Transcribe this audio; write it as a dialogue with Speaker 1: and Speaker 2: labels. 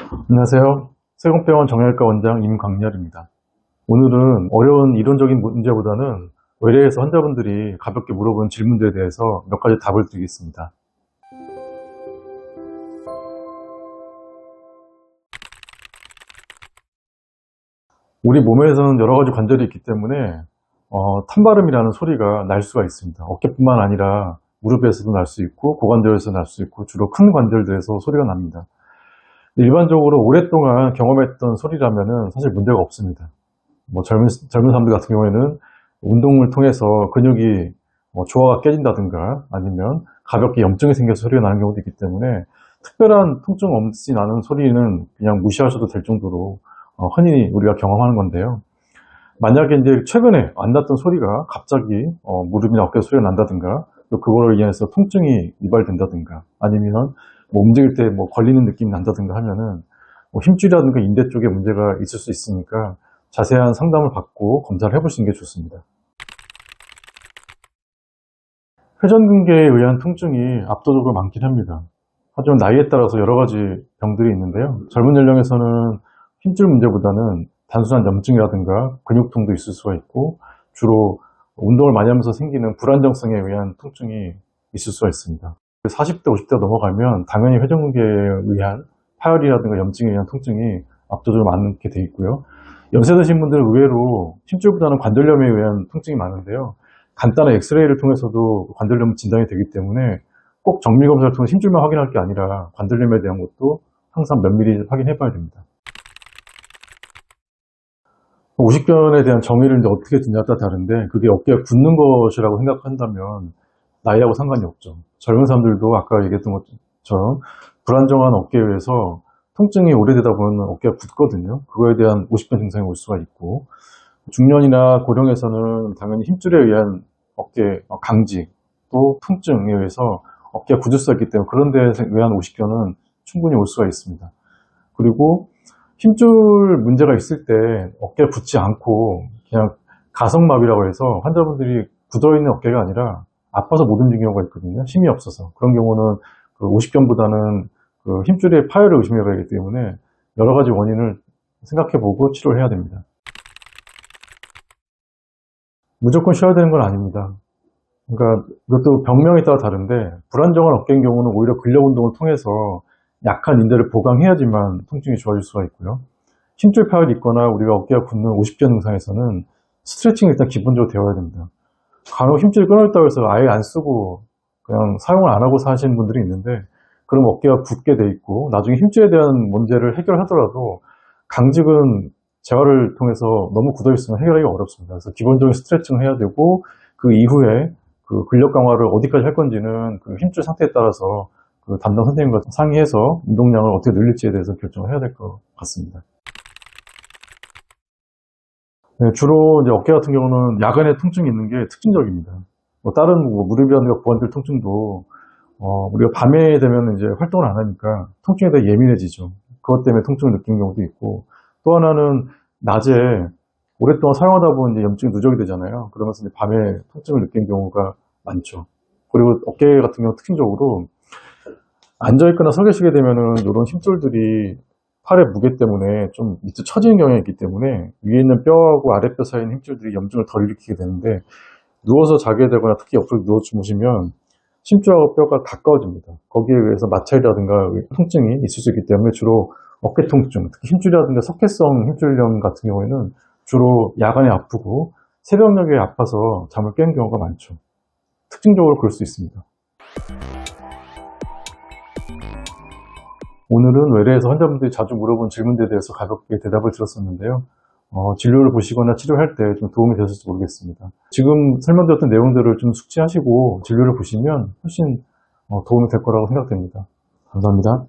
Speaker 1: 안녕하세요. 세공병원 정형외과 원장 임광렬입니다. 오늘은 어려운 이론적인 문제보다는 외래에서 환자분들이 가볍게 물어본 질문들에 대해서 몇 가지 답을 드리겠습니다. 우리 몸에서는 여러 가지 관절이 있기 때문에 탄발음이라는 소리가 날 수가 있습니다. 어깨뿐만 아니라 무릎에서도 날 수 있고 고관절에서 날 수 있고 주로 큰 관절들에서 소리가 납니다. 일반적으로 오랫동안 경험했던 소리라면 사실 문제가 없습니다. 젊은 사람들 같은 경우에는 운동을 통해서 근육이 조화가 깨진다든가 아니면 가볍게 염증이 생겨서 소리가 나는 경우도 있기 때문에 특별한 통증 없이 나는 소리는 그냥 무시하셔도 될 정도로 흔히 우리가 경험하는 건데요. 만약에 이제 최근에 안 났던 소리가 갑자기 무릎이나 어깨 소리가 난다든가 또 그거로 인해서 통증이 유발된다든가 아니면 움직일 때 걸리는 느낌이 난다든가 하면은 힘줄이라든가 인대 쪽에 문제가 있을 수 있으니까 자세한 상담을 받고 검사를 해보시는 게 좋습니다. 회전근개에 의한 통증이 압도적으로 많긴 합니다. 하지만 나이에 따라서 여러 가지 병들이 있는데요. 젊은 연령에서는 힘줄 문제보다는 단순한 염증이라든가 근육통도 있을 수가 있고 주로 운동을 많이 하면서 생기는 불안정성에 의한 통증이 있을 수가 있습니다. 40대, 50대 넘어가면 당연히 회전근개에 의한 파열이라든가 염증에 의한 통증이 압도적으로 많게 돼 있고요. 연세 드신 분들은 의외로 힘줄보다는 관절염에 의한 통증이 많은데요. 간단한 엑스레이를 통해서도 관절염 진단이 되기 때문에 꼭 정밀검사를 통해 힘줄만 확인할 게 아니라 관절염에 대한 것도 항상 면밀히 확인해 봐야 됩니다. 오십견에 대한 정의를 이제 어떻게 듣냐에 따라 다른데 그게 어깨가 굳는 것이라고 생각한다면 나이하고 상관이 없죠. 젊은 사람들도 아까 얘기했던 것처럼 불안정한 어깨에 의해서 통증이 오래되다 보면 어깨가 굳거든요. 그거에 대한 오십견 증상이 올 수가 있고 중년이나 고령에서는 당연히 힘줄에 의한 어깨 강직 또 통증에 의해서 어깨가 굳을 수가 있기 때문에 그런 데에 의한 오십견은 충분히 올 수가 있습니다. 그리고 힘줄 문제가 있을 때 어깨가 굳지 않고 그냥 가성마비라고 해서 환자분들이 굳어있는 어깨가 아니라 아파서 못 움직이는 경우가 있거든요. 힘이 없어서. 그런 경우는 그 오십견보다는 그 힘줄의 파열을 의심해 봐야 하기 때문에 여러 가지 원인을 생각해 보고 치료를 해야 됩니다. 무조건 쉬어야 되는 건 아닙니다. 그러니까 이것도 병명에 따라 다른데 불안정한 어깨인 경우는 오히려 근력 운동을 통해서 약한 인대를 보강해야지만 통증이 좋아질 수가 있고요. 힘줄 파열이 있거나 우리가 어깨가 굳는 오십견 증상에서는 스트레칭이 일단 기본적으로 되어야 됩니다. 간혹 힘줄이 끊어졌다고 해서 아예 안 쓰고 그냥 사용을 안 하고 사시는 분들이 있는데 그럼 어깨가 굳게 돼 있고 나중에 힘줄에 대한 문제를 해결하더라도 강직은 재활을 통해서 너무 굳어 있으면 해결하기가 어렵습니다. 그래서 기본적인 스트레칭을 해야 되고 그 이후에 그 근력 강화를 어디까지 할 건지는 그 힘줄 상태에 따라서 그 담당 선생님과 상의해서 운동량을 어떻게 늘릴지에 대해서 결정을 해야 될 것 같습니다. 네, 주로 이제 어깨 같은 경우는 야간에 통증이 있는 게 특징적입니다. 다른 무릎이라든가 고관절 통증도 우리가 밤에 되면 이제 활동을 안 하니까 통증에 대해 예민해지죠. 그것 때문에 통증을 느끼는 경우도 있고 또 하나는 낮에 오랫동안 사용하다 보면 이제 염증이 누적이 되잖아요. 그러면서 이제 밤에 통증을 느끼는 경우가 많죠. 그리고 어깨 같은 경우 특징적으로 앉아있거나 서 계시게 되면은 이런 힘줄들이 팔의 무게 때문에 좀 밑에 처지는 경향이 있기 때문에 위에 있는 뼈하고 아랫뼈 사이에 있는 힘줄들이 염증을 덜 일으키게 되는데 누워서 자게 되거나 특히 옆으로 누워 주무시면 심줄하고 뼈가 가까워집니다. 거기에 의해서 마찰이라든가 통증이 있을 수 있기 때문에 주로 어깨 통증, 특히 힘줄이라든가 석회성 힘줄염 같은 경우에는 주로 야간에 아프고 새벽녘에 아파서 잠을 깨는 경우가 많죠. 특징적으로 그럴 수 있습니다. 오늘은 외래에서 환자분들이 자주 물어본 질문들에 대해서 가볍게 대답을 드렸었는데요. 진료를 보시거나 치료할 때 좀 도움이 되셨을지 모르겠습니다. 지금 설명드렸던 내용들을 좀 숙지하시고 진료를 보시면 훨씬 도움이 될 거라고 생각됩니다. 감사합니다.